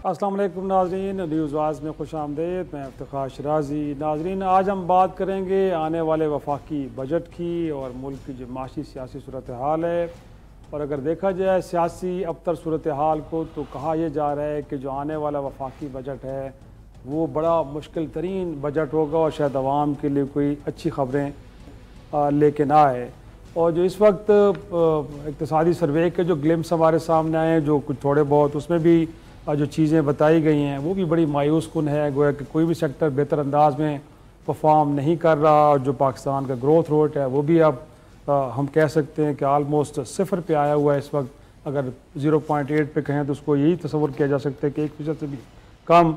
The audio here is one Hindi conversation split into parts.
अस्सलाम वालेकुम नाज़रीन, न्यूज़ वाज़ में खुश आमदीद। मैं इफ्तिखार शराजी। नाज़रीन, आज हम बात करेंगे आने वाले वफाकी बजट की और मुल्क की जो माशी सियासी सूरत हाल है। और अगर देखा जाए सियासी अबतर सूरत हाल को, तो कहा यह जा रहा है कि जो आने वाला वफाकी बजट है वो बड़ा मुश्किल तरीन बजट होगा और शायद आवाम के लिए कोई अच्छी ख़बरें लेके ना आए। और जो इस वक्त इक़्तिसादी सर्वे के जो ग्लिम्स हमारे सामने आए हैं, जो कुछ थोड़े बहुत, उसमें भी जो चीज़ें बताई गई हैं वो भी बड़ी मायूस कुन है। गोया कि कोई भी सेक्टर बेहतर अंदाज में परफॉर्म नहीं कर रहा और जो पाकिस्तान का ग्रोथ रेट है वो भी अब हम कह सकते हैं कि आलमोस्ट सिफर पे आया हुआ है इस वक्त। अगर 0.8 पे कहें तो उसको यही तस्वर किया जा सकता है कि 1% से भी कम।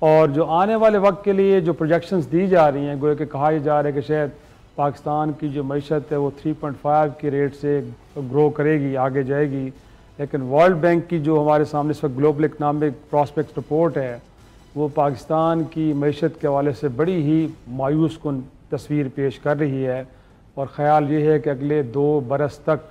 और जो आने वाले वक्त के लिए जो प्रोजेक्शंस दी जा रही हैं, गोया कि कहा जा रहा है कि शायद पाकिस्तान की जो मईशत है वो 3.5 के रेट से ग्रो करेगी, आगे जाएगी। लेकिन वर्ल्ड बैंक की जो हमारे सामने इस वक्त ग्लोबल इकनॉमिक प्रॉस्पेक्ट्स रिपोर्ट है वो पाकिस्तान की मईशत के हवाले से बड़ी ही मायूस कुन तस्वीर पेश कर रही है। और ख़्याल ये है कि अगले 2 बरस तक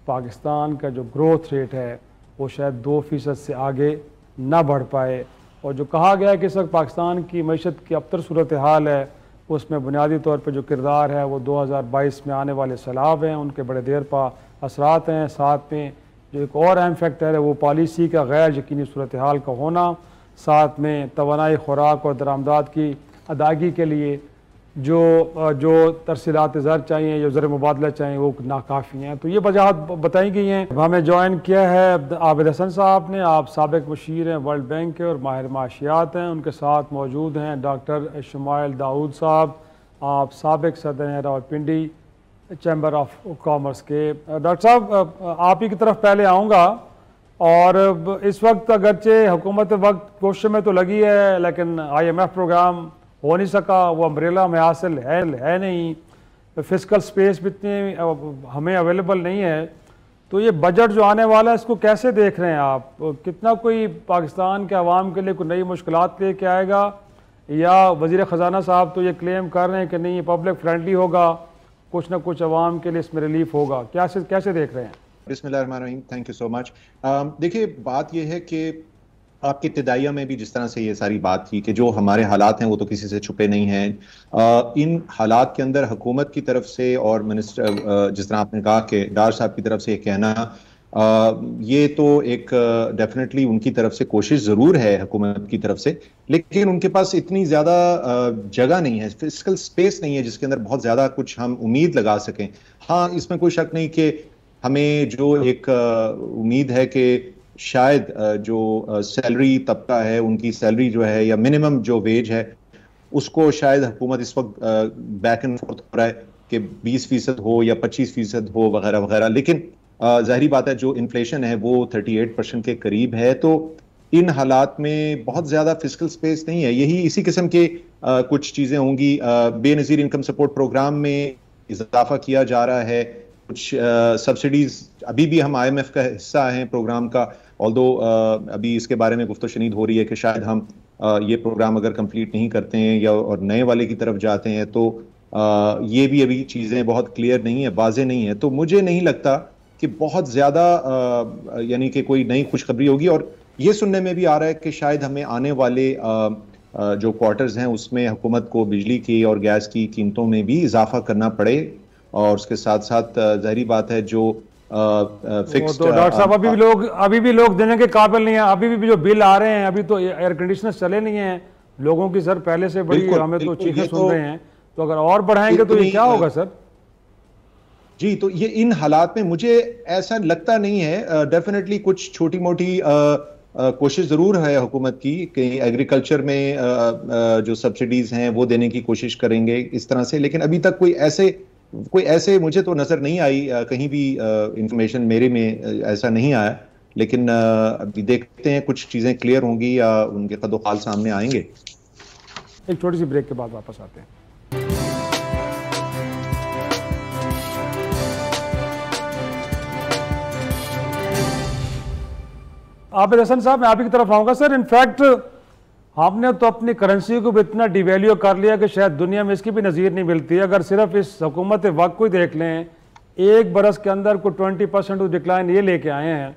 पाकिस्तान का जो ग्रोथ रेट है वो शायद 2% से आगे ना बढ़ पाए। और जो कहा गया है कि इस वक्त पाकिस्तान की मईशत की अबतर सूरत हाल है उसमें बुनियादी तौर पर जो किरदार है वो 2022 में आने वाले सैलाब हैं, उनके बड़े देर पा असरात हैं। साथ में जो एक और अहम फैक्टर है वो पॉलिसी का गैर यकीनी सूरत हाल का होना, साथ में तवानाई खुराक और दरामदात की अदायगी के लिए जो तरसीलात ज़र चाहिए, जो ज़र मुबादला चाहिए वो नाकाफ़ी हैं। तो ये वजाहत बताई गई हैं। हमें ज्वाइन किया है आबिद हसन साहब ने। आप साबिक मुशीर हैं वर्ल्ड बैंक के और माहिर माशियात हैं। उनके साथ मौजूद हैं डॉक्टर शमाइल दाऊद साहब, आप साबिक सदर हैं रावलपिंडी चैम्बर ऑफ कॉमर्स के। डॉक्टर साहब, आप ही की तरफ पहले आऊँगा। और इस वक्त अगरचे हुकूमत वक्त कोशिश में तो लगी है लेकिन IMF प्रोग्राम हो नहीं सका, वो अम्ब्रेला में हासिल है नहीं, फिस्कल स्पेस भी इतनी हमें अवेलेबल नहीं है। तो ये बजट जो आने वाला है इसको कैसे देख रहे हैं आप? कितना कोई पाकिस्तान के अवाम के लिए कोई नई मुश्किलात लेके आएगा, या वज़ीर ख़जाना साहब तो ये क्लेम कर रहे हैं कि नहीं ये पब्लिक फ्रेंडली होगा, कुछ ना कुछ अवाम के लिए इसमें रिलीफ होगा? कैसे देख रहे हैं? बिस्मिल्लाहिर्रहमानिर्रहीम, थैंक यू सो मच। देखिए, बात यह है कि आपकी इब्तिदाइया में भी जिस तरह से ये सारी बात की कि जो हमारे हालात हैं वो तो किसी से छुपे नहीं हैं। इन हालात के अंदर हुकूमत की तरफ से और मिनिस्टर जिस तरह आपने कहा कि डार साहब की तरफ से ये कहना, ये तो एक डेफिनेटली उनकी तरफ से कोशिश ज़रूर है हुकूमत की तरफ से, लेकिन उनके पास इतनी ज़्यादा जगह नहीं है, फिजिकल स्पेस नहीं है जिसके अंदर बहुत ज़्यादा कुछ हम उम्मीद लगा सकें। हाँ, इसमें कोई शक नहीं कि हमें जो एक उम्मीद है कि शायद जो सैलरी तबका है उनकी सैलरी जो है या मिनिमम जो वेज है उसको शायद हुकूमत इस वक्त बैक एंड फोर्थ हो रहा है कि 20% हो या 25% हो वगैरह वगैरह। लेकिन जाहिर बात है जो इन्फ्लेशन है वो 38% के करीब है, तो इन हालात में बहुत ज़्यादा फिजिकल स्पेस नहीं है। यही इसी किस्म के कुछ चीज़ें होंगी। बेनज़ीर इनकम सपोर्ट प्रोग्राम में इजाफा किया जा रहा है, कुछ सब्सिडीज़ अभी भी हम IMF का हिस्सा हैं प्रोग्राम का, ऑल्दो अभी इसके बारे में गुफ्तो शनीद हो रही है कि शायद हम ये प्रोग्राम अगर कंप्लीट नहीं करते हैं या और नए वाले की तरफ जाते हैं तो ये भी अभी चीज़ें बहुत क्लियर नहीं है, वाज़ेह नहीं है। तो मुझे नहीं लगता कि बहुत ज़्यादा यानी कि कोई नई खुशखबरी होगी। और ये सुनने में भी आ रहा है कि शायद हमें आने वाले जो क्वार्टर्स हैं उसमें हुकूमत को बिजली की और गैस की कीमतों में भी इजाफा करना पड़े, और उसके साथ साथ जाहिर बात है जो फिक्स्ड। तो डॉक्टर साहब अभी भी लोग देने के काबिल नहीं है। अभी भी जो बिल आ रहे हैं, अभी तो एयर कंडीशनर चले नहीं है लोगों की सर, पहले से बड़ी हमें तो चीखें सुन रहे हैं। तो अगर और बढ़ाएंगे तो ये क्या होगा सर? जी, तो ये इन हालात में मुझे ऐसा लगता नहीं है। डेफिनेटली कुछ छोटी मोटी कोशिश जरूर है हुकूमत की कि एग्रीकल्चर में जो सब्सिडीज हैं वो देने की कोशिश करेंगे इस तरह से, लेकिन अभी तक कोई ऐसे मुझे तो नजर नहीं आई, कहीं भी इंफॉर्मेशन मेरे में ऐसा नहीं आया। लेकिन अभी देखते हैं कुछ चीजें क्लियर होंगी या उनके कदोखाल सामने आएंगे। एक छोटी सी ब्रेक के बाद वापस आते हैं। आबिद हसन साहब, मैं आप ही की तरफ आऊंगा सर। इनफैक्ट आपने तो अपनी करेंसी को भी इतना डिवैल्यू कर लिया कि शायद दुनिया में इसकी भी नज़ीर नहीं मिलती। अगर सिर्फ इस हुकूमत वक्त को ही देख लें, एक बरस के अंदर को 20% डिक्लाइन ये लेके आए हैं।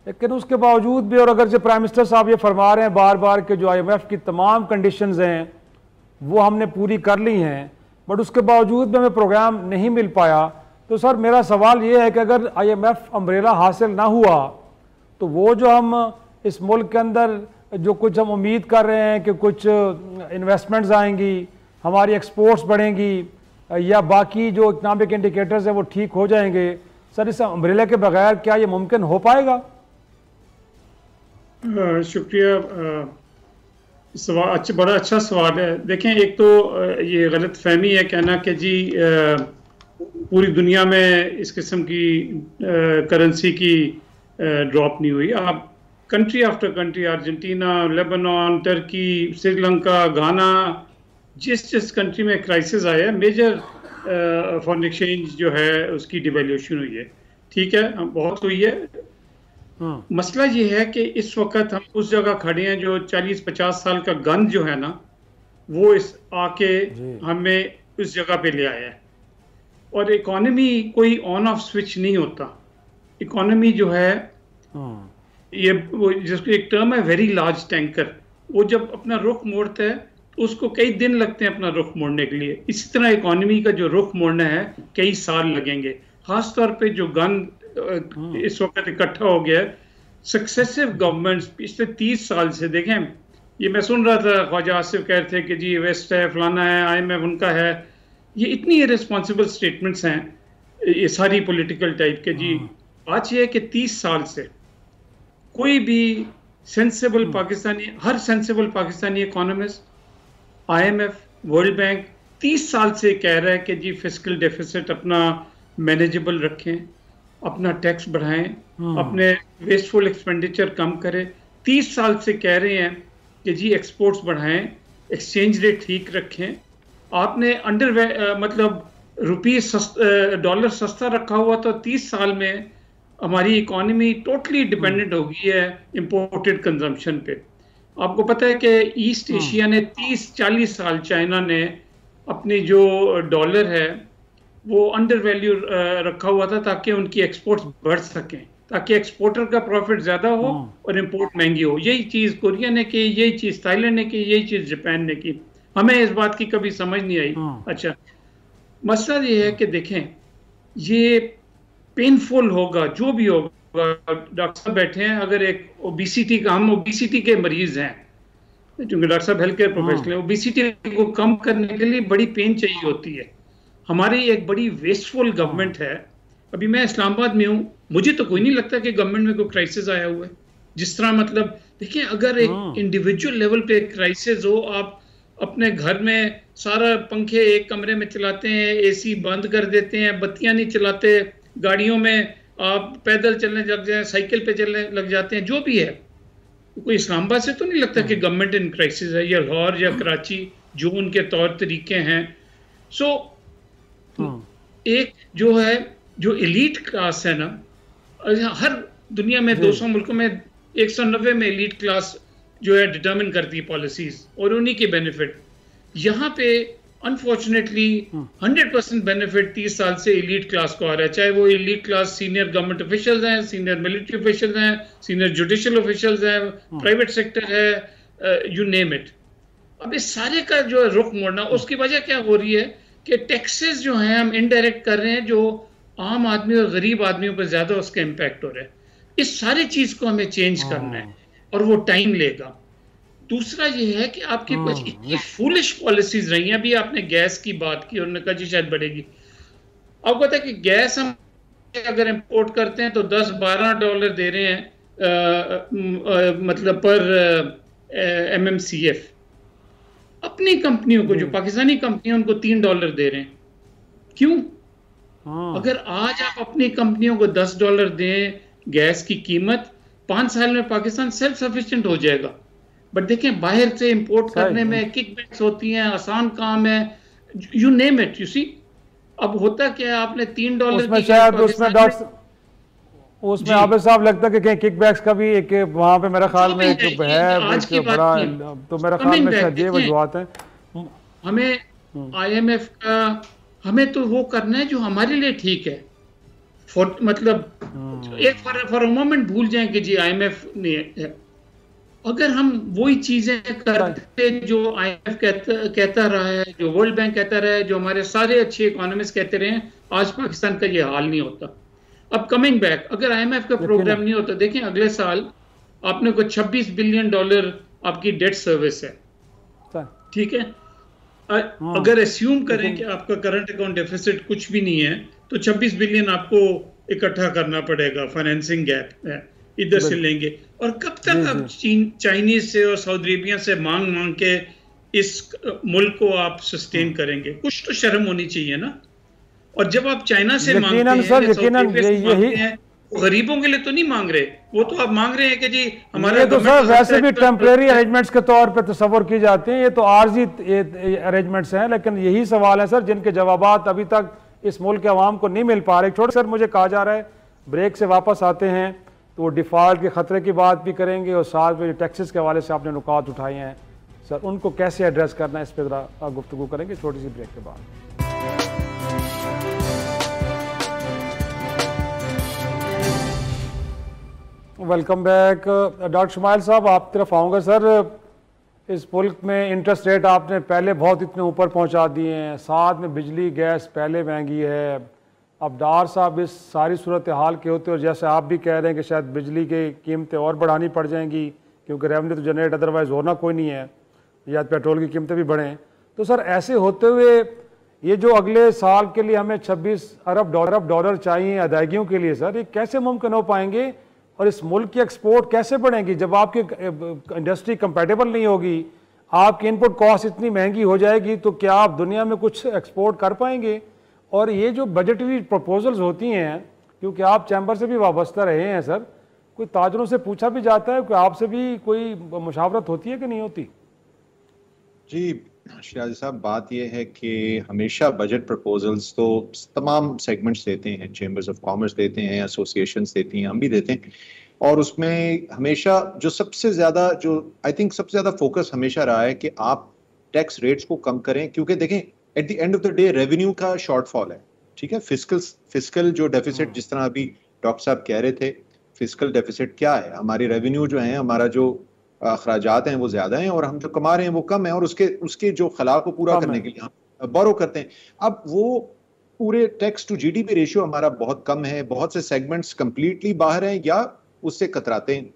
लेकिन उसके बावजूद भी, और अगर जो प्राइम मिनिस्टर साहब ये फरमा रहे हैं बार बार कि जो IMF की तमाम कंडीशंस हैं वो हमने पूरी कर ली हैं, बट उसके बावजूद भी हमें प्रोग्राम नहीं मिल पाया, तो सर मेरा सवाल ये है कि अगर IMF अम्ब्रेला हासिल ना हुआ तो वो जो हम इस मुल्क के अंदर जो कुछ हम उम्मीद कर रहे हैं कि कुछ इन्वेस्टमेंट्स आएंगी, हमारी एक्सपोर्ट्स बढ़ेंगी, या बाकी जो इकनॉमिक इंडिकेटर्स हैं वो ठीक हो जाएंगे, सर इस अम्ब्रेला के बगैर क्या ये मुमकिन हो पाएगा? शुक्रिया। सवाल बड़ा अच्छा सवाल है। देखें, एक तो ये गलत फहमी है कहना कि जी पूरी दुनिया में इस किस्म की करेंसी की ड्रॉप नहीं हुई। आप country after country, Argentina, Lebanon, Turkey, Sri Lanka, Ghana, जिस कंट्री में क्राइसिस आया है, मेजर फॉरेन एक्सचेंज जो है उसकी डिवैल्यूएशन हुई है। ठीक है, बहुत हुई है। मसला ये है कि इस वक्त हम उस जगह खड़े हैं जो 40-50 साल का गंद जो है ना, वो इस आके हमें उस जगह पे ले आया है। और इकोनॉमी कोई ऑन ऑफ स्विच नहीं होता। इकोनॉमी जो है ये वो जिसको एक टर्म है वेरी लार्ज टैंकर, वो जब अपना रुख मोड़ता है तो उसको कई दिन लगते हैं अपना रुख मोड़ने के लिए। इसी तरह इकोनॉमी का जो रुख मोड़ना है कई साल लगेंगे। खासतौर पे जो गंद इस वक्त इकट्ठा हो गया है, सक्सेसिव गवर्नमेंट्स पिछले 30 साल से, देखें ये मैं सुन रहा था ख्वाजा आसिफ कह रहे थे कि जी वेस्ट है, फलाना है, IMF उनका है। ये इतनी इररिस्पॉन्सिबल स्टेटमेंट्स हैं ये सारी पॉलिटिकल टाइप के। जी बात ये है कि 30 साल से कोई भी सेंसिबल पाकिस्तानी, हर sensible Pakistani economist, IMF, world bank 30 साल से कह रहा है कि जी फिस्कल डेफिसिट अपना मैनेजेबल रखें, अपना टैक्स बढ़ाएं, अपने वेस्टफुल एक्सपेंडिचर कम करें। 30 साल से कह रहे हैं कि जी एक्सपोर्ट्स बढ़ाएं, एक्सचेंज रेट ठीक रखें। आपने मतलब डॉलर सस्ता रखा हुआ तो 30 साल में हमारी इकोनॉमी टोटली डिपेंडेंट हो गई है इंपोर्टेड कंजम्पशन पे। आपको पता है कि ईस्ट एशिया ने 30-40 साल, चाइना ने अपनी जो डॉलर है वो अंडर वैल्यू रखा हुआ था ताकि उनकी एक्सपोर्ट्स बढ़ सकें, ताकि एक्सपोर्टर का प्रॉफिट ज़्यादा हो और इंपोर्ट महंगी हो। यही चीज़ कोरिया ने की, यही चीज़ थाईलैंड ने की, यही चीज़ जापान ने की। हमें इस बात की कभी समझ नहीं आई। अच्छा, मसला ये है कि देखें ये पेनफुल होगा जो भी होगा। डॉक्टर साहब बैठे हैं, अगर एक ओबेसिटी का, हम ओबेसिटी के मरीज हैं क्योंकि डॉक्टर साहब हेल्थ केयर प्रोफेशनल है, ओबेसिटी को कम करने के लिए बड़ी पेन चाहिए होती है। हमारी एक बड़ी वेस्टफुल गवर्नमेंट है। अभी मैं इस्लामाबाद में हूँ, मुझे तो कोई नहीं लगता कि गवर्नमेंट में कोई क्राइसिस आया हुआ है। जिस तरह मतलब देखिए, अगर एक इंडिविजुअल लेवल पे क्राइसिस हो, आप अपने घर में सारा पंखे एक कमरे में चलाते हैं, AC बंद कर देते हैं, बत्तियां नहीं चलाते, गाड़ियों में आप पैदल चलने लग जाए, साइकिल पे चलने लग जाते हैं, जो भी है, कोई इस्लामाबाद से तो नहीं लगता कि गवर्नमेंट इन क्राइसिस है, या लाहौर या कराची जो उनके तौर तरीके हैं। सो एक जो है, जो एलीट क्लास है ना, हर दुनिया में 200 मुल्कों में 190 में एलीट क्लास जो है डिटर्मिन करती है पॉलिसीज और उन्हीं के बेनिफिट। यहाँ पे अनफॉर्चुनेटली 100% बेनिफिट 30 साल से एलीट क्लास को आ रहा है, चाहे वो elite class senior government officials हैं, सीनियर मिलिट्री ऑफिशियल्स हैं, सीनियर जुडिशियल ऑफिशियल्स हैं, प्राइवेट सेक्टर है, यू नेम इट। अब इस सारे का जो रुख मोड़ना, उसकी वजह क्या हो रही है कि टैक्सेस जो हैं हम इनडायरेक्ट कर रहे हैं, जो आम आदमी और गरीब आदमियों पर ज्यादा उसका इम्पैक्ट हो रहा है। इस सारी चीज को हमें चेंज करना है और वो टाइम लेगा। दूसरा ये है कि आपके पास इतनी फूलिश पॉलिसीज रही हैं। अभी आपने गैस की बात की और उन्होंने कहा जी शायद बढ़ेगी। आपको पता है कि गैस हम अगर इंपोर्ट करते हैं तो $10-12 दे रहे हैं मतलब पर MMCF। अपनी कंपनियों को, जो पाकिस्तानी कंपनियां, उनको $3 दे रहे हैं। क्यों? अगर आज आप अपनी कंपनियों को $10 दें गैस की कीमत, 5 साल में पाकिस्तान सेल्फ सफिशिएंट हो जाएगा। बट देखें, बाहर से इंपोर्ट करने में किकबैक्स होती हैं, आसान काम है, you name it, you see. अब होता क्या, आपने $3 उसमें शायद उसमें आबिद साहब लगता है कि किकबैक्स का भी एक वहां पे मेरा ख्याल में एक है बड़ा, तो मेरा ख्याल में शायद ये वजूहत है। हमें IMF का, हमें तो वो करना है जो हमारे लिए ठीक है। मतलब एक फॉर अ मोमेंट भूल जाएं कि जी आईएमएफ ने है। अगर हम वही चीजें करते जो आईएमएफ कहता रहा है, जो वर्ल्ड बैंक कहता रहा है, जो हमारे सारे अच्छे इकोनॉमिस्ट कहते रहे हैं, आज पाकिस्तान का ये हाल नहीं होता। अब कमिंग बैक, अगर आईएमएफ का प्रोग्राम नहीं होता, देखें अगले साल आपने को $26 बिलियन आपकी डेट सर्विस है, ठीक है। अगर एस्यूम करें कि आपका करंट अकाउंट डेफिसिट कुछ भी नहीं है, तो 26 बिलियन आपको इकट्ठा करना पड़ेगा, फाइनेंसिंग गैप है, इधर से लेंगे। और कब तक आप चाइनीज से और सऊदी अरेबिया से मांग मांग के इस मुल्क को आप सस्टेन करेंगे? कुछ तो शर्म होनी चाहिए ना। और जब आप चाइना से मांगते हैं, गरीबों के लिए तो नहीं मांग रहे, वो तो आप मांग रहे हैं कि जी हमारे तो सर वैसे भी टेम्परेरी अरेंजमेंट्स के तौर पे तस्वर की जाते हैं, ये तो आर्जी अरेंजमेंट्स हैं। लेकिन यही सवाल है सर जिनके जवाबात अभी तक इस मुल्क के अवाम को नहीं मिल पा रहे। छोटे सर मुझे कहा जा रहा है ब्रेक से वापस आते हैं तो वो डिफॉल्ट के खतरे की बात भी करेंगे और साथ में टैक्सेस के हवाले से आपने नुकात उठाए हैं सर, उनको कैसे एड्रेस करना है इस पर जरा गुफ्तगू करेंगे छोटी सी ब्रेक के बाद। वेलकम बैक डॉक्टर शुमाइल साहब, आप तरफ आऊँगा सर। इस मुल्क में इंटरेस्ट रेट आपने पहले बहुत इतने ऊपर पहुंचा दिए हैं, साथ में बिजली गैस पहले महंगी है। अब डार साहब इस सारी सूरत हाल के होते और जैसे आप भी कह रहे हैं कि शायद बिजली की कीमतें और बढ़ानी पड़ जाएंगी क्योंकि रेवेन्यू तो जनरेट अदरवाइज होना कोई नहीं है, या पेट्रोल की कीमतें भी बढ़ें, तो सर ऐसे होते हुए ये जो अगले साल के लिए हमें 26 अरब डॉलर चाहिए अदायगियों के लिए, सर ये कैसे मुमकिन हो पाएंगे? और इस मुल्क की एक्सपोर्ट कैसे बढ़ेगी जब आपकी इंडस्ट्री कंपैटिबल नहीं होगी, आपकी इनपुट कॉस्ट इतनी महंगी हो जाएगी, तो क्या आप दुनिया में कुछ एक्सपोर्ट कर पाएंगे? और ये जो बजटरी प्रपोजल्स होती हैं, क्योंकि आप चैम्बर से भी वाबस्ता रहे हैं सर, कोई ताजरों से पूछा भी जाता है कि आपसे भी कोई मुशावरत होती है कि नहीं होती? जी शिराजी साहब, बात यह है कि हमेशा बजट प्रपोजल्स तो तमाम सेगमेंट्स देते हैं, चेंबर्स ऑफ कॉमर्स देते हैं, एसोसिएशंस देती हैं, हम भी देते हैं, और उसमें हमेशा जो सबसे ज़्यादा जो आई थिंक सबसे ज़्यादा फोकस हमेशा रहा है कि आप टैक्स रेट्स को कम करें, क्योंकि देखें at the end of the day revenue का शॉर्टफॉल है, ठीक है। फिस्कल जो डेफिसिट, जिस तरह अभी डॉक्टर साहब कह रहे थे, फिस्कल डेफिसिट क्या है, हमारी रेवेन्यू जो है, हमारा जो अखराजात हैं वो ज्यादा हैं और हम जो कमा रहे हैं वो कम है, और उसके जो खला को पूरा करने के लिए हम बोरो करते हैं। अब वो पूरे टैक्स टू जीडीपी रेशियो हमारा बहुत कम है, बहुत से सेगमेंट्स कंप्लीटली बाहर हैं या उससे कतराते हैं।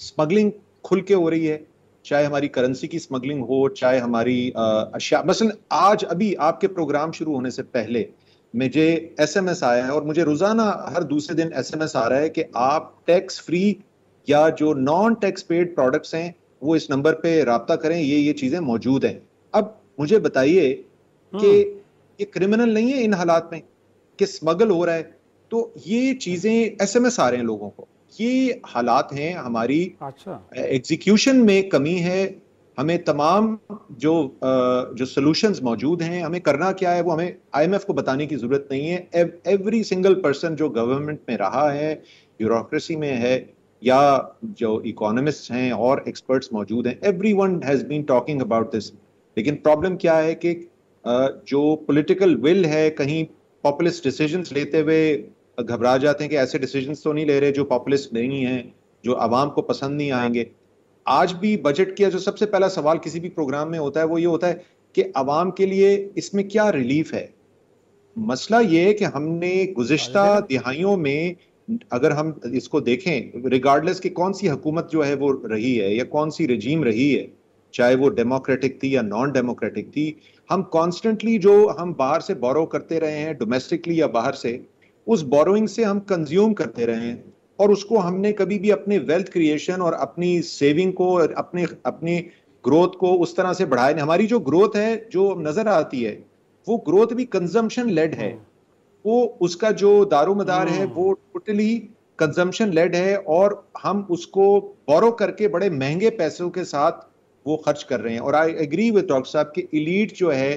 स्मगलिंग खुल के हो रही है, चाहे हमारी करेंसी की स्मगलिंग हो, चाहे हमारी अशिया। मसलन आज अभी आपके प्रोग्राम शुरू होने से पहले मुझे एसएमएस आया है और मुझे रोजाना हर दूसरे दिन एसएमएस आ रहा है कि आप टैक्स फ्री या जो नॉन टैक्स पेड प्रोडक्ट्स हैं वो इस नंबर पे राब्ता करें, ये चीजें मौजूद हैं। अब मुझे बताइए कि ये क्रिमिनल नहीं है इन हालात में कि स्मगल हो रहा है? तो ये चीजें एसएमएस आ रहे हैं लोगों को, ये हालात हैं हमारी। अच्छा, एग्जीक्यूशन में कमी है। हमें तमाम जो सॉल्यूशंस मौजूद हैं, हमें करना क्या है वो हमें आईएमएफ को बताने की जरूरत नहीं है। एवरी सिंगल पर्सन जो गवर्नमेंट में रहा है, ब्यूरोक्रेसी में है, या जो इकोनॉमिस्ट हैं और एक्सपर्ट्स मौजूद हैं, everyone has been talking about this. लेकिन प्रॉब्लम क्या है कि जो पॉलिटिकल विल है, कहीं पॉपुलिस्ट डिसीजंस लेते हुए घबरा जाते हैं कि ऐसे डिसीजंस तो नहीं ले रहे जो पॉपुलिस्ट नहीं हैं, जो आवाम को पसंद नहीं आएंगे। आज भी बजट किया जो सबसे पहला सवाल किसी भी प्रोग्राम में होता है वो ये होता है कि आवाम के लिए इसमें क्या रिलीफ है। मसला ये है कि हमने गुज़िश्ता दिहाइयों में, अगर हम इसको देखें, रिगार्डलेस कि कौन सी हुकूमत जो है वो रही है या कौन सी रजीम रही है, चाहे वो डेमोक्रेटिक थी या नॉन डेमोक्रेटिक थी, हम कॉन्स्टेंटली जो हम बाहर से बोरो करते रहे हैं, डोमेस्टिकली या बाहर से, उस बोरोइंग से हम कंज्यूम करते रहे हैं और उसको हमने कभी भी अपने वेल्थ क्रिएशन और अपनी सेविंग को और अपनी ग्रोथ को उस तरह से बढ़ाए। हमारी जो ग्रोथ है जो नजर आती है वो ग्रोथ भी कंजम्पशन लेड है, वो उसका जो दारोमदार है वो टोटली कंजम्पशन लेड है और हम उसको बोरो करके बड़े महंगे पैसों के साथ वो खर्च कर रहे हैं। और आई एग्री विद डॉक्टर साहब कि इलीट जो है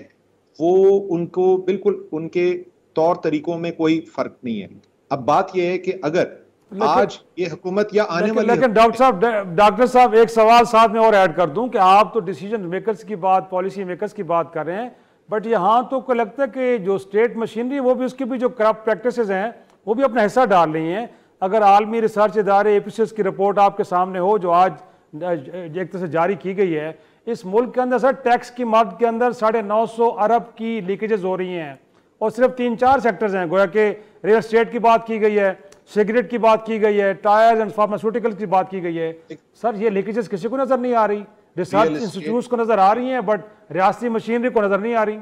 वो उनको बिल्कुल उनके तौर तरीकों में कोई फर्क नहीं है। अब बात यह है कि अगर आज ये हुकूमत या आने वाली, लेकिन डॉक्टर साहब एक सवाल साथ में और ऐड कर दूं कि आप तो डिसीजन मेकर्स की बात, पॉलिसी मेकर्स की बात कर रहे हैं, बट यहाँ तो को लगता है कि जो स्टेट मशीनरी वो भी उसकी भी जो करप्ट प्रैक्टिसेस हैं वो भी अपना हिस्सा डाल रही हैं। अगर आलमी रिसर्च इदारे एपीसीएस की रिपोर्ट आपके सामने हो जो आज एक तरह से जारी की गई है, इस मुल्क के अंदर सर टैक्स की मद के अंदर 950 अरब की लीकेजेस हो रही हैं और सिर्फ 3-4 सेक्टर्स हैं। गोया कि रियल एस्टेट की बात की गई है, सिगरेट की बात की गई है, टायर्स एंड फार्मास्यूटिकल की बात की गई है। सर ये लीकेजेस किसी को नजर नहीं आ रही, रिसर्च इंस्टीट्यूट्स को नजर आ रही हैं बट रियासती मशीनरी को नजर नहीं आ रही।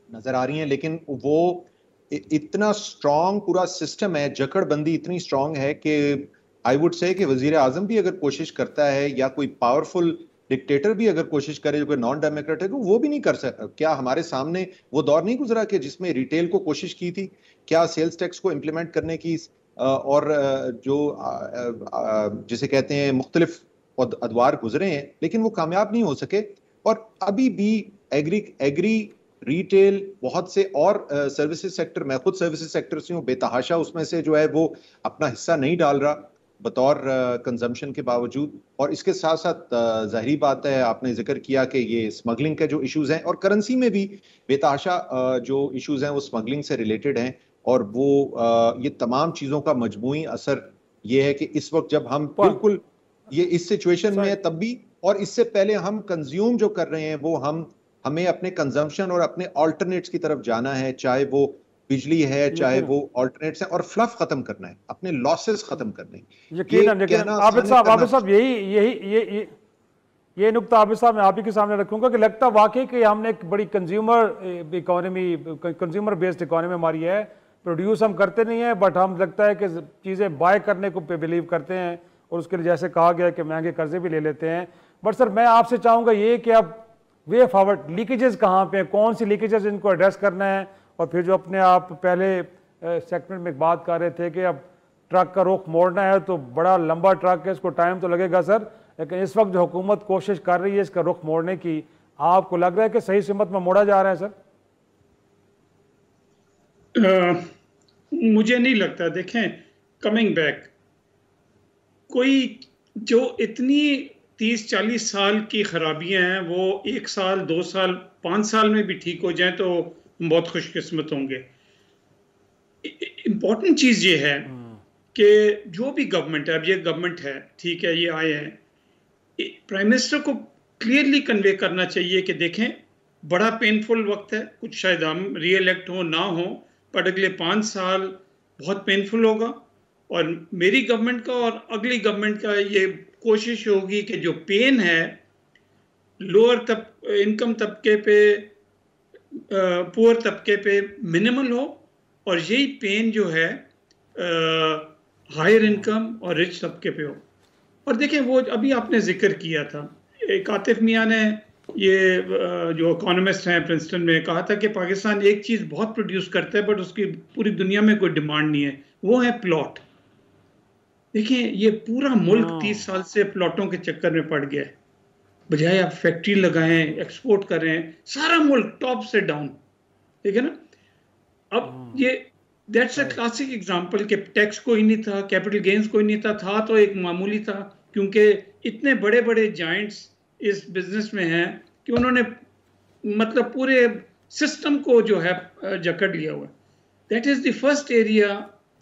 नजर आ रही हैं, लेकिन वो इतना स्ट्रॉन्ग पूरा सिस्टम है, जकड़बंदी इतनी स्ट्रॉन्ग है कि आई वुड से कि वजीर आजम भी अगर कोशिश करता है या कोई पावरफुल डिक्टेटर भी अगर कोशिश करे जो कि नॉन डेमोक्रेटिक हो, वो भी नहीं कर सकता। क्या हमारे सामने वो दौर नहीं गुजरा कि जिसमें रिटेल को कोशिश की थी, क्या सेल्स टैक्स को इम्प्लीमेंट करने की, और जो जिसे कहते हैं मुख्तलिफ अदवार गुजरे हैं, लेकिन वो कामयाब नहीं हो सके। और अभी भी एग्री रिटेल बहुत से और सर्विसेज सेक्टर, मैं खुद सर्विसेज सेक्टर से हूँ, बेतहाशा उसमें से जो है वो अपना हिस्सा नहीं डाल रहा बतौर कंजम्पशन के बावजूद। और इसके साथ साथ ज़ाहिरी बात है, आपने जिक्र किया कि ये स्मगलिंग के जो इश्यूज हैं और करेंसी में भी बेतहाशा जो इश्यूज हैं वो स्मगलिंग से रिलेटेड हैं। और वो ये तमाम चीज़ों का मजमूई असर ये है कि इस वक्त जब हम बिल्कुल ये इस सिचुएशन में है, तब भी और इससे पहले हम कंज्यूम जो कर रहे हैं वो हमें अपने कंजम्पशन और अपने ऑल्टरनेट्स की तरफ जाना है, चाहे वो बिजली है, चाहे वो ऑल्टरनेट्स है, और फ्लफ खत्म करना है, अपने लॉसेस खत्म करने हैं। यकीनन आबिद साहब ये नुक्ता आबिद साहब मैं आप ही के सामने रखूंगा कि लगता वाकई कि हमने एक बड़ी consumer economy, consumer based economy हमारी है। प्रोड्यूस हम करते नहीं है बट हम लगता है कि चीज़ें बाय करने को पे बिलीव करते हैं और उसके लिए जैसे कहा गया कि महंगे कर्जे भी ले लेते हैं। बट सर मैं आपसे चाहूँगा ये कि अब वे फॉरवर्ड लीकेजेस कहाँ पे, कौन सी लीकेजेस इनको एड्रेस करना है। और फिर जो अपने आप पहले सेगमेंट में बात कर रहे थे कि अब ट्रक का रुख मोड़ना है तो बड़ा लंबा ट्रक है, इसको टाइम तो लगेगा सर, लेकिन इस वक्त जो हुकूमत कोशिश कर रही है इसका रुख मोड़ने की, आपको लग रहा है कि सही सिमत में मोड़ा जा रहा है सर? मुझे नहीं लगता। देखें, कमिंग बैक, कोई जो इतनी 30-40 साल की खराबियां हैं वो 1 साल, 2 साल, 5 साल में भी ठीक हो जाए तो बहुत खुशकिस्मत होंगे। इम्पॉर्टेंट चीज़ ये है कि जो भी गवर्नमेंट है, अब ये गवर्नमेंट है, ठीक है, ये आए हैं, प्राइम मिनिस्टर को क्लियरली कन्वे करना चाहिए कि देखें बड़ा पेनफुल वक्त है, कुछ शायद हम री इलेक्ट हो ना हो, पर अगले 5 साल बहुत पेनफुल होगा। और मेरी गवर्नमेंट का और अगली गवर्नमेंट का ये कोशिश होगी कि जो पेन है लोअर इनकम तबके पे, पुअर तबके पे मिनिमल हो, और यही पेन जो है हायर इनकम और रिच तबके पे हो। और देखें वो अभी आपने जिक्र किया था, एक आतिफ मियाँ ने ये जो इकोनॉमिस्ट हैं प्रिंसटन में, कहा था कि पाकिस्तान एक चीज़ बहुत प्रोड्यूस करता है बट उसकी पूरी दुनिया में कोई डिमांड नहीं है, वो है प्लॉट। देखिए ये पूरा मुल्क 30 साल से प्लॉटों के चक्कर में पड़ गया है। बजाय आप फैक्ट्री लगाएं, एक्सपोर्ट करें, सारा मुल्क टॉप से डाउन, ठीक है ना। अब ये दैट्स अ क्लासिक एग्जांपल कि टैक्स कोई नहीं था, कैपिटल गेन्स कोई नहीं था तो एक मामूली था, क्योंकि इतने बड़े बड़े जायंट्स इस बिजनेस में हैं कि उन्होंने मतलब पूरे सिस्टम को जो है जकड़ लिया हुआ है। That is the first area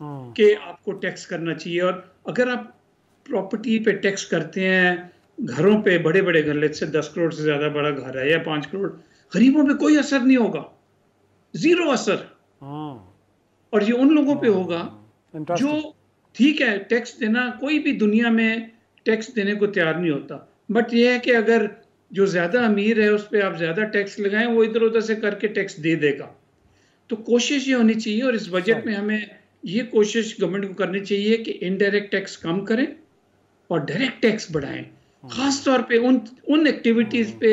कि आपको टैक्स करना चाहिए। और अगर आप प्रॉपर्टी पे टैक्स करते हैं, घरों पे, बड़े बड़े घर, लेट से 10 करोड़ से ज्यादा बड़ा घर है या 5 करोड़, गरीबों पे कोई असर नहीं होगा, जीरो असर। और ये उन लोगों पे होगा जो, ठीक है, टैक्स देना, कोई भी दुनिया में टैक्स देने को तैयार नहीं होता, बट ये है कि अगर जो ज्यादा अमीर है उस पर आप ज्यादा टैक्स लगाएं, वो इधर उधर से करके टैक्स दे देगा। तो कोशिश ये होनी चाहिए, और इस बजट में हमें ये कोशिश गवर्नमेंट को करनी चाहिए कि इनडायरेक्ट टैक्स कम करें और डायरेक्ट टैक्स बढ़ाएं, खास तौर पे उन एक्टिविटीज पे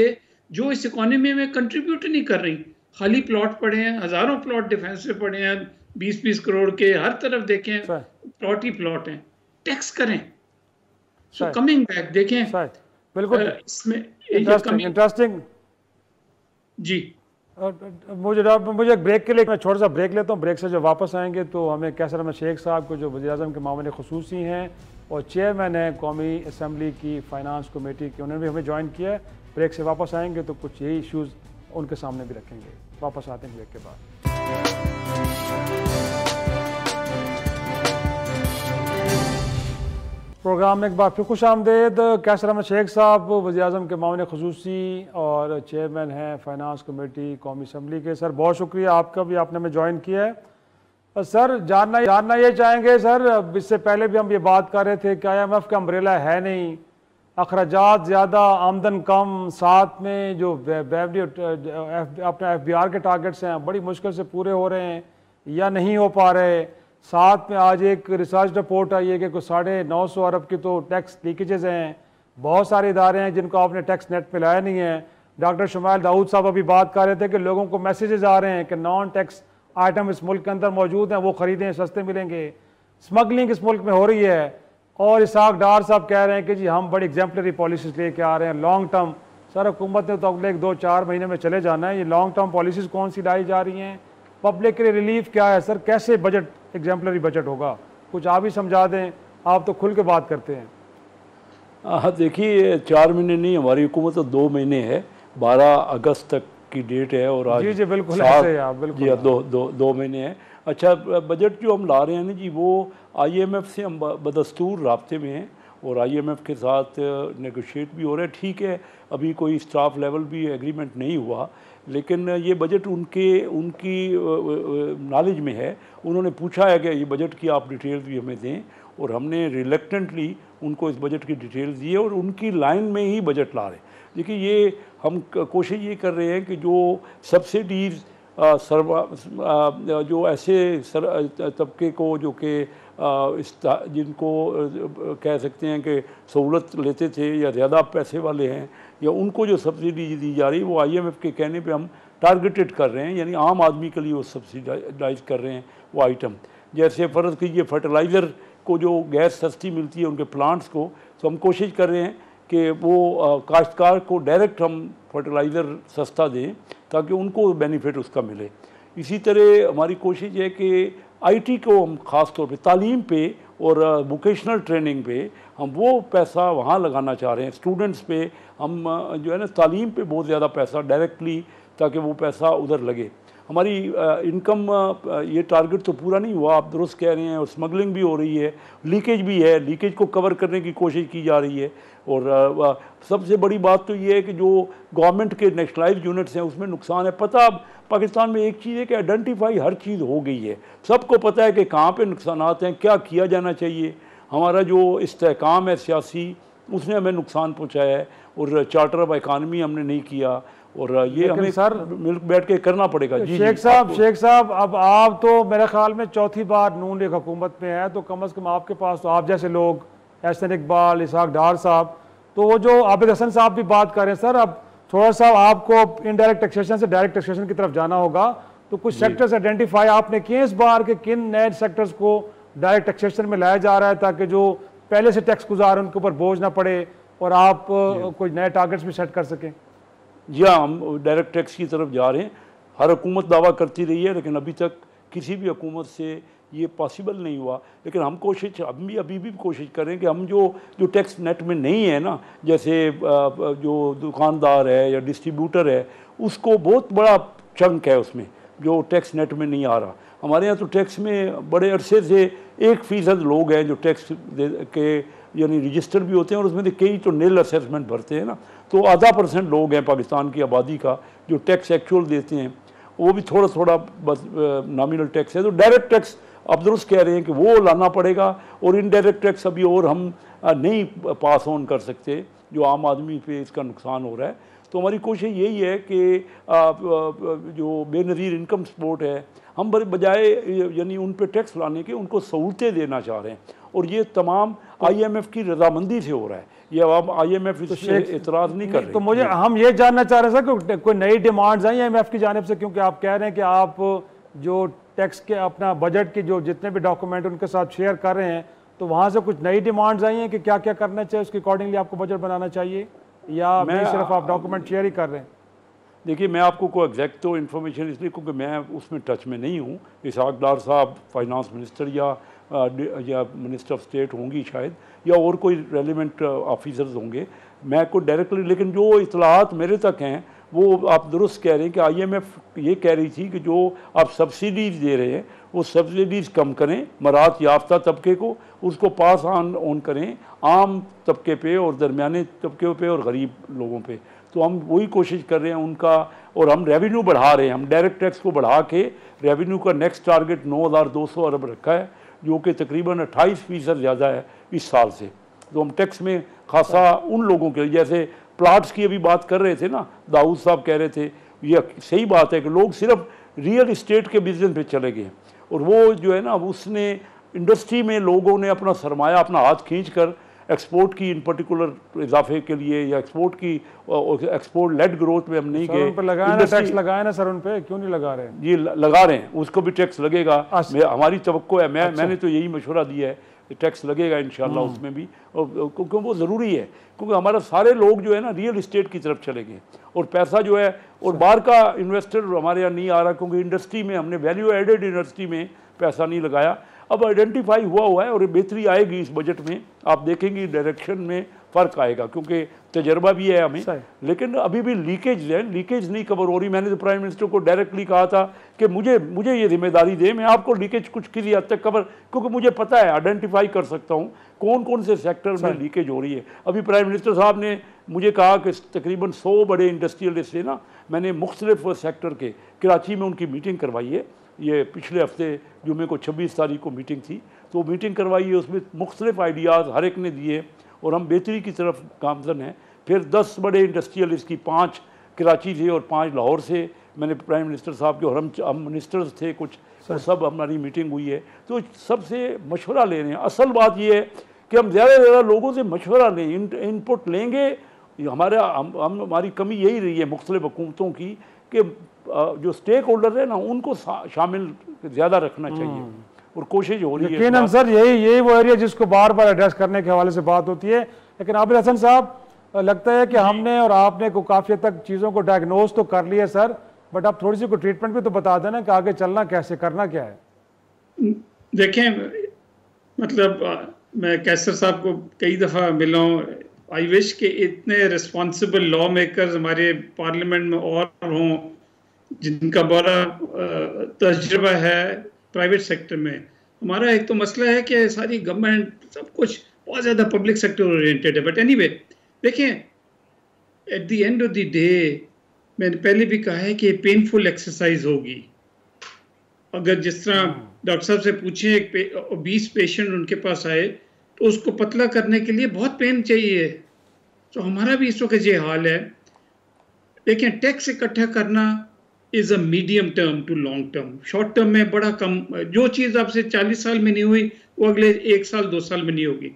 जो इस इकोनॉमी में कंट्रीब्यूट नहीं कर रही। खाली प्लॉट पड़े हैं, हजारों प्लॉट डिफेंस पे पड़े हैं, 20-20 करोड़ के, हर तरफ देखें प्लॉट ही प्लॉट हैं, टैक्स करें। सो कमिंग बैक, देखें बिल्कुल इसमें इंटरेस्टिंग जी। मुझे ब्रेक के लिए मैं छोटा सा ब्रेक लेता हूँ। ब्रेक से जब वापस आएंगे तो हमें कैसर अहमद शेख साहब को, जो वज़ीर-ए-आज़म के मामले खुसूसी हैं और चेयरमैन है कौमी असम्बली की फाइनेंस कमेटी की, उन्होंने भी हमें ज्वाइन किया है। ब्रेक से वापस आएंगे तो कुछ यही इश्यूज़ उनके सामने भी रखेंगे। वापस आते हैं ब्रेक के बाद। प्रोग्राम में एक बार फिर खुश आमदेद। कैसर अहमद शेख साहब वज़ीर-ए-आज़म के मामले ख़ुसूसी और चेयरमैन हैं फाइनेंस कमेटी कौमी असम्बली के। सर बहुत शुक्रिया आपका भी, आपने हमें ज्वाइन किया है। सर जानना ये चाहेंगे सर, इससे पहले भी हम ये बात कर रहे थे कि IMF का अम्ब्रेला है नहीं, अखराजात ज़्यादा आमदन कम, साथ में जो अपने FBR के टारगेट्स हैं बड़ी मुश्किल से पूरे हो रहे हैं या नहीं हो पा रहे। साथ में आज एक रिसर्च रिपोर्ट आई है कि कुछ 950 अरब की तो टैक्स लीकेजेस हैं। बहुत सारे इदारे हैं जिनको आपने टैक्स नेट पे लाया नहीं है। डॉक्टर शुमाइल दाऊद साहब अभी बात कर रहे थे कि लोगों को मैसेजेस आ रहे हैं कि नॉन टैक्स आइटम इस मुल्क के अंदर मौजूद हैं, वो ख़रीदें, सस्ते मिलेंगे। स्मगलिंग इस मुल्क में हो रही है और इसहाक डार साहब कह रहे हैं कि जी हम बड़ी एग्जाम्पलरी पॉलिसीज़ लेके आ रहे हैं लॉन्ग टर्म। सर हुकूमत ने तो अगले 2-4 महीने में चले जाना है, ये लॉन्ग टर्म पॉलिसीज़ कौन सी लाई जा रही हैं, पब्लिक के लिए रिलीफ क्या है? सर कैसे बजट एग्जाम्पलरी बजट होगा, कुछ आप ही समझा दें, आप तो खुल के बात करते हैं। देखिए 4 महीने नहीं, हमारी हुकूमत तो 2 महीने है, 12 अगस्त तक की डेट है और आज जी बिल्कुल ऐसे आप बिल्कुल जी 2 महीने हैं। अच्छा बजट जो हम ला रहे हैं ना जी, वो IMF से हम बदस्तूर राब्ते में हैं और IMF के साथ नेगोशिएट भी हो रहा है। ठीक है अभी कोई स्टाफ लेवल भी एग्रीमेंट नहीं हुआ, लेकिन ये बजट उनकी नॉलेज में है। उन्होंने पूछा है कि ये बजट की आप डिटेल्स भी हमें दें और हमने रिलेक्टेंटली उनको इस बजट की डिटेल्स दी है और उनकी लाइन में ही बजट ला रहे हैं। देखिए ये हम कोशिश ये कर रहे हैं कि जो सब्सिडीज़ जो ऐसे तबके को जो कि जिनको कह सकते हैं कि सहूलत लेते थे या ज़्यादा पैसे वाले हैं, या उनको जो सब्सिडी दी जा रही है वो IMF के कहने पे हम टारगेटेड कर रहे हैं, यानी आम आदमी के लिए वो सब्सिडाइज कर रहे हैं वो आइटम। जैसे फ़र्ज़ कीजिए फर्टिलाइज़र को जो गैस सस्ती मिलती है उनके प्लांट्स को, तो हम कोशिश कर रहे हैं कि वो काश्तकार को डायरेक्ट हम फर्टिलाइज़र सस्ता दें ताकि उनको बेनिफिट उसका मिले। इसी तरह हमारी कोशिश है कि IT को हम ख़ास तौर पे तालीम पे और वोकेशनल ट्रेनिंग पे हम वो पैसा वहाँ लगाना चाह रहे हैं। स्टूडेंट्स पे हम जो है ना तालीम पे बहुत ज़्यादा पैसा डायरेक्टली, ताकि वो पैसा उधर लगे। हमारी इनकम ये टारगेट तो पूरा नहीं हुआ, आप दुरुस्त कह रहे हैं, और स्मगलिंग भी हो रही है, लीकेज भी है, लीकेज को कवर करने की कोशिश की जा रही है। और सबसे बड़ी बात तो ये है कि जो गवर्नमेंट के नेशनलाइज्ड यूनिट्स हैं उसमें नुकसान है। पता पाकिस्तान में एक चीज़ है कि आइडेंटिफाई हर चीज़ हो गई है, सबको पता है कि कहाँ पे नुकसानात हैं, क्या किया जाना चाहिए। हमारा जो इस्तेहकाम है सियासी, उसने हमें नुकसान पहुँचाया है और चार्टर ऑफ इकानमी हमने नहीं किया, और ये हमें सर मिल बैठ के करना पड़ेगा। जी शेख साहब अब आप तो मेरे ख्याल में चौथी बार नून लीग हुकूमत में है, तो कम से कम आपके पास तो आप जैसे लोग, एहसन इकबाल, इसहाक डार साहब, तो वो जो आबिद हसन साहब भी बात कर रहे हैं, सर अब थोड़ा सा आपको इनडायरेक्ट टैक्सेशन से डायरेक्ट टैक्सेशन की तरफ जाना होगा। तो कुछ सेक्टर्स आइडेंटिफाई आपने किए इस बार के किन नए सेक्टर्स को डायरेक्ट टैक्सेशन में लाया जा रहा है, ताकि जो पहले से टैक्स गुजार उनके ऊपर बोझ ना पड़े और आप कुछ नए टारगेट्स भी सेट कर सकें? जी हाँ, हम डायरेक्ट टैक्स की तरफ जा रहे हैं। हर हुकूमत दावा करती रही है, लेकिन अभी तक किसी भी हुकूमत से ये पॉसिबल नहीं हुआ। लेकिन हम अभी भी कोशिश करें कि हम जो टैक्स नेट में नहीं है ना, जैसे जो दुकानदार है या डिस्ट्रीब्यूटर है, उसको बहुत बड़ा चंक है उसमें जो टैक्स नेट में नहीं आ रहा। हमारे यहाँ तो टैक्स में बड़े अरसे से 1% लोग हैं जो टैक्स के यानी रजिस्टर भी होते हैं, और उसमें से कई तो नील असेसमेंट भरते हैं ना, तो आधा % लोग हैं पाकिस्तान की आबादी का जो टैक्स एक्चुअल देते हैं, वो भी थोड़ा बस नॉमिनल टैक्स है। तो डायरेक्ट टैक्स आप दुरुस्त कह रहे हैं कि वो लाना पड़ेगा, और इनडायरेक्ट टैक्स अभी और हम नहीं पास ऑन कर सकते जो आम आदमी पे इसका नुकसान हो रहा है। तो हमारी कोशिश यही है कि जो बेनज़ीर इनकम सपोर्ट है, हम बजाय यानी उन पे टैक्स लाने के उनको सहूलतें देना चाह रहे हैं, और ये तमाम IMF की रजामंदी से हो रहा है। ये अब IMF इससे एतराज़ नहीं कर रहे। तो मुझे हम ये जानना चाह रहे हैं सर कि कोई नई डिमांड्स आई IMF की जानिब से, क्योंकि आप कह रहे हैं कि आप जो टैक्स के अपना बजट के जो जितने भी डॉक्यूमेंट उनके साथ शेयर कर रहे हैं, तो वहाँ से कुछ नई डिमांड्स आई हैं कि क्या क्या करना चाहिए, उसके अकॉर्डिंगली आपको बजट बनाना चाहिए, या मैं सिर्फ आप डॉक्यूमेंट शेयर ही कर रहे हैं? देखिए मैं आपको कोई एग्जैक्ट तो इन्फॉर्मेशन इसलिए क्योंकि मैं उसमें टच में नहीं हूँ। इसहाक डार साहब फाइनेंस मिनिस्टर या मिनिस्टर ऑफ स्टेट होंगी शायद, या और कोई रेलिवेंट ऑफिसर्स होंगे, मैं को डायरेक्टली, लेकिन जो इतलात मेरे तक हैं वो आप दुरुस्त कह रहे हैं कि IMF ये कह रही थी कि जो आप सब्सिडीज़ दे रहे हैं वो सब्सिडीज़ कम करें, मराहत याफ्ता तबके को उसको पास ऑन करें आम तबके पे और दरमियाने तबके पे और गरीब लोगों पे। तो हम वही कोशिश कर रहे हैं उनका, और हम रेवेन्यू बढ़ा रहे हैं, हम डायरेक्ट टैक्स को बढ़ा के रेवेन्यू का नेक्स्ट टारगेट 9,200 अरब रखा है, जो कि तकरीबन 28% ज़्यादा है इस साल से। तो हम टैक्स में खासा उन लोगों के, जैसे प्लाट्स की अभी बात कर रहे थे ना, दाऊद साहब कह रहे थे, ये सही बात है कि लोग सिर्फ रियल इस्टेट के बिजनेस पे चले गए, और वो जो है ना उसने इंडस्ट्री में लोगों ने अपना सरमाया अपना हाथ खींच कर एक्सपोर्ट की इन पर्टिकुलर इजाफे के लिए या एक्सपोर्ट की एक्सपोर्ट लेड ग्रोथ में हम नहीं गए। उन पे लगाया ना टैक्स, लगाया ना सर उन पे, क्यों नहीं लगा रहे हैं? ये लगा रहे हैं, उसको भी टैक्स लगेगा। हमारी तवक्को है, मैंने तो यही मशवरा दिया है, टैक्स लगेगा इंशाल्लाह उसमें भी, और क्योंकि वो ज़रूरी है, क्योंकि हमारा सारे लोग जो है ना रियल इस्टेट की तरफ चले गए, और पैसा जो है और बाहर का इन्वेस्टर हमारे यहाँ नहीं आ रहा, क्योंकि इंडस्ट्री में हमने वैल्यू एडेड इंडस्ट्री में पैसा नहीं लगाया। अब आइडेंटिफाई हुआ है और बेहतरी आएगी इस बजट में, आप देखेंगे डायरेक्शन में फ़र्क आएगा, क्योंकि तजर्बा भी है हमें, लेकिन अभी भी लीकेज है, लीकेज नहीं कवर हो रही। मैंने तो प्राइम मिनिस्टर को डायरेक्टली कहा था कि मुझे ये जिम्मेदारी दे, मैं आपको लीकेज कुछ किसी हद तक कवर, क्योंकि मुझे पता है, आइडेंटिफाई कर सकता हूँ कौन कौन से सेक्टर में लीकेज हो रही है। अभी प्राइम मिनिस्टर साहब ने मुझे कहा कि तकरीबन 100 बड़े इंडस्ट्रियलिस्ट से ना मैंने मुख्तलिफ सेक्टर के, कराची में उनकी मीटिंग करवाई है, ये पिछले हफ्ते जुमे को 26 तारीख को मीटिंग थी, तो मीटिंग करवाई है, उसमें मुख्तलिफ आइडियाज़ हर एक ने दिए और हम बेहतरी की तरफ गामजन हैं। फिर 10 बड़े इंडस्ट्रियलिस्ट की 5 कराची से और 5 लाहौर से, मैंने प्राइम मिनिस्टर साहब के और हम मिनिस्टर्स थे कुछ, तो सब हमारी मीटिंग हुई है, तो सबसे मशवरा ले रहे हैं। असल बात ये है कि हम ज़्यादा से ज़्यादा लोगों से मशवरा लें, इनपुट लेंगे। हमारी कमी यही रही है मुख्तलिफ हुकूमतों की कि जो स्टेक होल्डर है ना उनको शामिल ज़्यादा रखना चाहिए, और कोशिश हो रही है। यकीनन सर यही वो एरिया जिसको बार बार एड्रेस करने के हवाले से बात होती है। लेकिन आबिद हसन साहब, लगता है कि हमने और आपने को काफ़ी हद तक चीज़ों को डायग्नोज तो कर लिया सर, बट आप थोड़ी सी कोई ट्रीटमेंट भी तो बता देना कि आगे चलना कैसे, करना क्या है। देखें, मतलब मैं कैसर साहब को कई दफ़ा मिला हूँ, आई विश के इतने रिस्पॉन्सिबल लॉ मेकर्स हमारे पार्लियामेंट में और हों जिनका बड़ा तजुर्बा है प्राइवेट सेक्टर में। हमारा एक तो मसला है कि सारी गवर्नमेंट सब कुछ बहुत ज़्यादा पब्लिक सेक्टर ओरिएंटेड है। बट एनीवे, देखें, at the end of the day मैंने पहले भी कहा है कि पेनफुल एक्सरसाइज होगी। अगर जिस तरह डॉक्टर साहब से पूछें, एक 20 पेशेंट उनके पास आए तो उसको पतला करने के लिए बहुत पेन चाहिए, तो हमारा भी इस वक्त ये हाल है। देखें, टैक्स इकट्ठा करना is a medium term to long term. Short term में बड़ा कम, जो चीज़ आपसे 40 साल में नहीं हुई वो अगले 1 साल 2 साल में नहीं होगी।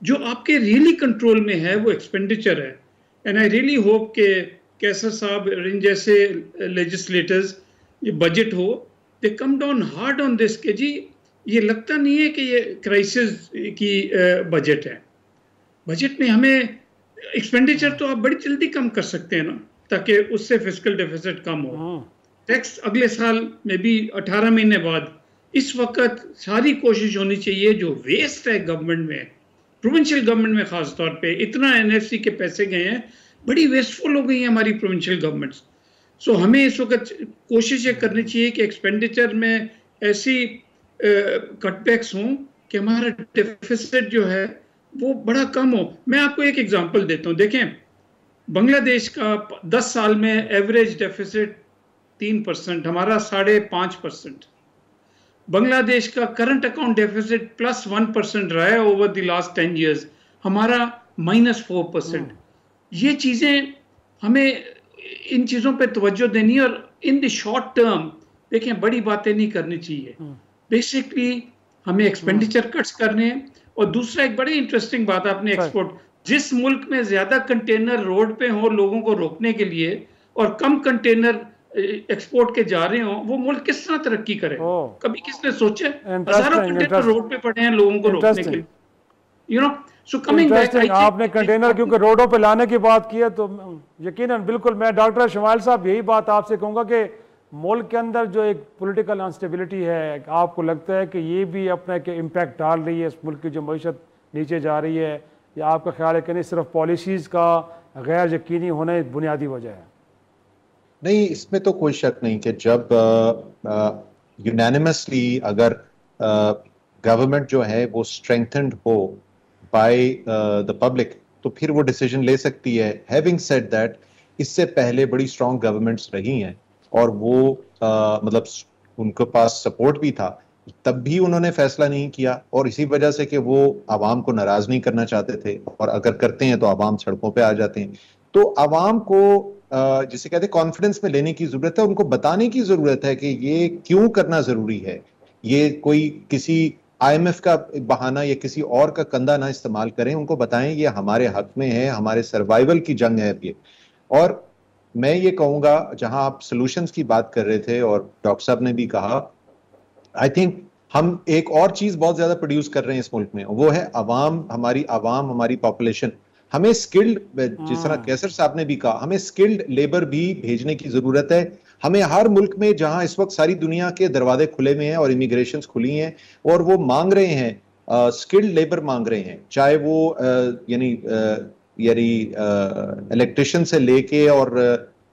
जो आपके रियली कंट्रोल में है वो एक्सपेंडिचर है। एंड आई रियली होप के कैसर साहब इन जैसे लेजिस्लेटर्स, ये बजट हो, they come down hard on this के जी ये लगता नहीं है कि ये क्राइसिस की बजट है। बजट में हमें एक्सपेंडिचर तो आप बड़ी जल्दी कम कर सकते हैं ना, ताकि उससे फिस्कल डेफिसिट कम हो। टैक्स अगले साल में भी 18 महीने बाद। इस वक्त सारी कोशिश होनी चाहिए, जो वेस्ट है गवर्नमेंट में, प्रोविंशियल गवर्नमेंट में खास तौर पे, इतना एनएफसी के पैसे गए हैं, बड़ी वेस्टफुल हो गई हैं हमारी प्रोविंशियल गवर्नमेंट्स। सो हमें इस वक्त कोशिश ये करनी चाहिए कि एक्सपेंडिचर में ऐसी कटबैक्स हों कि हमारा डेफिसिट जो है वो बड़ा कम हो। मैं आपको एक एग्जांपल देता हूँ। देखें, बांग्लादेश का 10 साल में एवरेज डेफिसिट 3%, हमारा 5.5%। बांग्लादेश का करंट अकाउंट डेफिसिट +1% रहा है ओवर द लास्ट 10 years, हमारा -4%। ये चीज़ें हमें इन चीज़ों पे तवज्जो देनी है, और इन द शॉर्ट टर्म देखें बड़ी बातें नहीं करनी चाहिए। बेसिकली हमें एक्सपेंडिचर कट्स करने हैं। और दूसरा एक बड़ी इंटरेस्टिंग बात आपने एक्सपोर्ट, जिस मुल्क में ज्यादा कंटेनर रोड पे हो लोगों को रोकने के लिए और कम कंटेनर एक्सपोर्ट के जा रहे हो, वो मुल्क किस तरह तरक्की करे? कभी किसने सोचा? हजारों कंटेनर रोड पे पड़े हैं लोगों को रोकने के लिए, you know. So coming back, आपने कंटेनर क्योंकि रोडों पे लाने की बात की है, तो यकीनन बिल्कुल मैं डॉक्टर शमाइल साहब यही बात आपसे कहूँगा कि मुल्क के अंदर जो एक पॉलिटिकल अनस्टेबिलिटी है, आपको लगता है कि ये भी अपना एक इम्पैक्ट डाल रही है, इस मुल्क की जो मईशत नीचे जा रही है, या आपका ख्याल है कि नहीं सिर्फ पॉलिसीज़ का गैर यकीनी होना बुनियादी वजह है? नहीं, इसमें तो कोई शक नहीं कि जब यूनानिमसली अगर गवर्नमेंट जो है वो स्ट्रेंथन्ड हो बाय द पब्लिक, तो फिर वो डिसीजन ले सकती है। हैविंग सेड दैट, इससे पहले बड़ी स्ट्रॉन्ग गवर्नमेंट्स रही हैं और वो मतलब उनके पास सपोर्ट भी था, तब भी उन्होंने फैसला नहीं किया, और इसी वजह से कि वो आवाम को नाराज नहीं करना चाहते थे, और अगर करते हैं तो आवाम सड़कों पे आ जाते हैं। तो आवाम को जिसे कहते हैं कॉन्फिडेंस में लेने की जरूरत है, उनको बताने की जरूरत है कि ये क्यों करना जरूरी है। ये कोई किसी IMF का बहाना या किसी और का कंधा ना इस्तेमाल करें, उनको बताएं ये हमारे हक में है, हमारे सर्वाइवल की जंग है ये। और मैं ये कहूंगा, जहां आप सॉल्यूशंस की बात कर रहे थे और डॉक्टर साहब ने भी कहा, आई थिंक हम एक और चीज बहुत ज्यादा प्रोड्यूस कर रहे हैं इस मुल्क में, वो है आवाम, हमारी पॉपुलेशन। हमें स्किल्ड, जिस तरह कैसर साहब ने भी कहा, हमें स्किल्ड लेबर भी भेजने की जरूरत है। हमें हर मुल्क में जहां इस वक्त सारी दुनिया के दरवाजे खुले हुए हैं और इमिग्रेशन खुली हैं और वो मांग रहे हैं, स्किल्ड लेबर मांग रहे हैं, चाहे वो यानी इलेक्ट्रिशियन से लेके और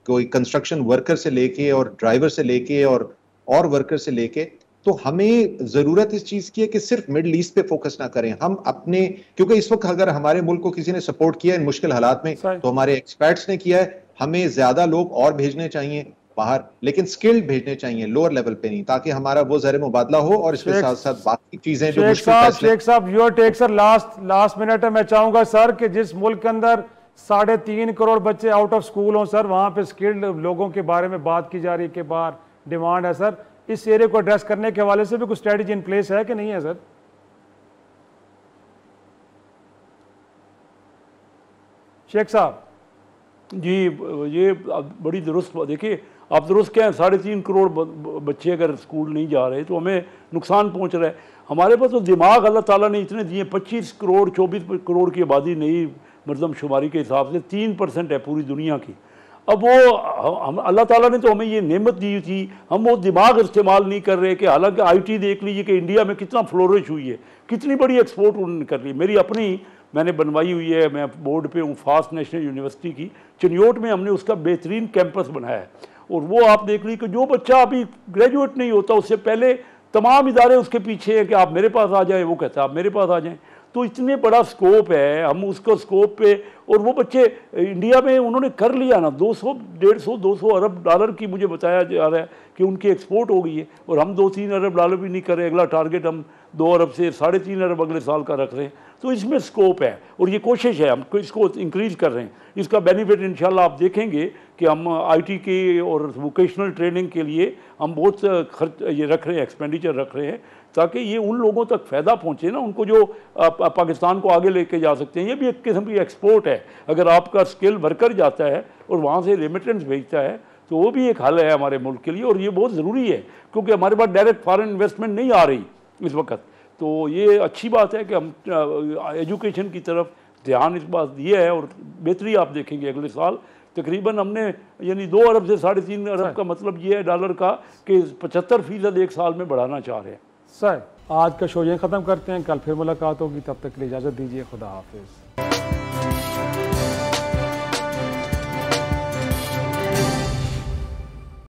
कोई कंस्ट्रक्शन वर्कर से लेके और ड्राइवर से लेके और वर्कर से लेके। तो हमें जरूरत इस चीज की है कि सिर्फ मिडिल ईस्ट पे फोकस ना करें हम अपने, क्योंकि इस वक्त अगर हमारे मुल्क को किसी ने सपोर्ट किया इन मुश्किल हालात में तो हमारे एक्सपर्ट्स ने किया है। हमें ज्यादा लोग और भेजने चाहिए बाहर, लेकिन स्किल्ड भेजने चाहिए, लोअर लेवल पे नहीं, ताकि हमारा वो ज़र मुबादला हो और इसके साथ साथ बाकी चीजें जो मुश्किल। शेख साहब your take sir, last minute है। मैं चाहूंगा सर कि जिस मुल्क के अंदर 3.5 करोड़ बच्चे आउट ऑफ स्कूल हों सर, वहां पे स्किल्ड लोगों के बारे में बात की जा रही है कि बाहर डिमांड है सर, इस एरिया को एड्रेस करने के हवाले से भी कुछ स्ट्रेटजी इन प्लेस है कि नहीं है सर? शेख साहब जी, ये बड़ी दुरुस्त, देखिए आप दुरुस्त क्या है, 3.5 करोड़ बच्चे अगर स्कूल नहीं जा रहे तो हमें नुकसान पहुंच रहा है। हमारे पास तो दिमाग अल्लाह ताला ने इतने दिए, 25 करोड़ 24 करोड़ की आबादी नई मरदमशुमारी के हिसाब से 3% है पूरी दुनिया की। अब वो हम अल्लाह ताला ने तो हमें ये नेमत दी थी, हम वो दिमाग इस्तेमाल नहीं कर रहे। कि हालांकि IT देख लीजिए कि इंडिया में कितना फ्लोरिश हुई है, कितनी बड़ी एक्सपोर्ट उन्होंने कर ली। मेरी अपनी मैंने बनवाई हुई है, मैं बोर्ड पे हूँ फास्ट नेशनल यूनिवर्सिटी की, चिन्योट में हमने उसका बेहतरीन कैंपस बनाया है। और वो आप देख लीजिए कि जो बच्चा अभी ग्रेजुएट नहीं होता उससे पहले तमाम इदारे उसके पीछे हैं कि आप मेरे पास आ जाएं, वो कहता है आप मेरे पास आ जाएं। तो इतने बड़ा स्कोप है, हम उसको स्कोप पे, और वो बच्चे इंडिया में उन्होंने कर लिया ना, 200 150 200 अरब डॉलर की मुझे बताया जा रहा है कि उनकी एक्सपोर्ट हो गई है, और हम 2-3 अरब डॉलर भी नहीं कर रहे। अगला टारगेट हम 2 अरब से 3.5 अरब अगले साल का रख रहे हैं। तो इसमें स्कोप है और ये कोशिश है, हम इसको इंक्रीज़ कर रहे हैं। इसका बेनिफिट इंशाल्लाह आप देखेंगे कि हम IT के और वोकेशनल ट्रेनिंग के लिए हम बहुत खर्च ये रख रहे हैं, एक्सपेंडिचर रख रहे हैं, ताकि ये उन लोगों तक फ़ायदा पहुँचे ना, उनको जो पाकिस्तान को आगे लेके जा सकते हैं। ये भी एक किस्म की एक्सपोर्ट है। अगर आपका स्किल वर्कर जाता है और वहाँ से रेमिटेंस भेजता है तो वो भी एक हल है हमारे मुल्क के लिए, और ये बहुत ज़रूरी है क्योंकि हमारे पास डायरेक्ट फॉरेन इन्वेस्टमेंट नहीं आ रही इस वक्त। तो ये अच्छी बात है कि हम एजुकेशन की तरफ ध्यान इस बात दिया है, और बेहतरी आप देखेंगे अगले साल तकरीबन हमने यानी 2 अरब से 3.5 अरब का मतलब ये है डॉलर का कि 75% एक साल में बढ़ाना चाह रहे हैं। सर आज का शो यहीं ख़त्म करते हैं, कल फिर मुलाकात होगी, तब तक के लिए इजाज़त दीजिए, खुदा हाफिज़।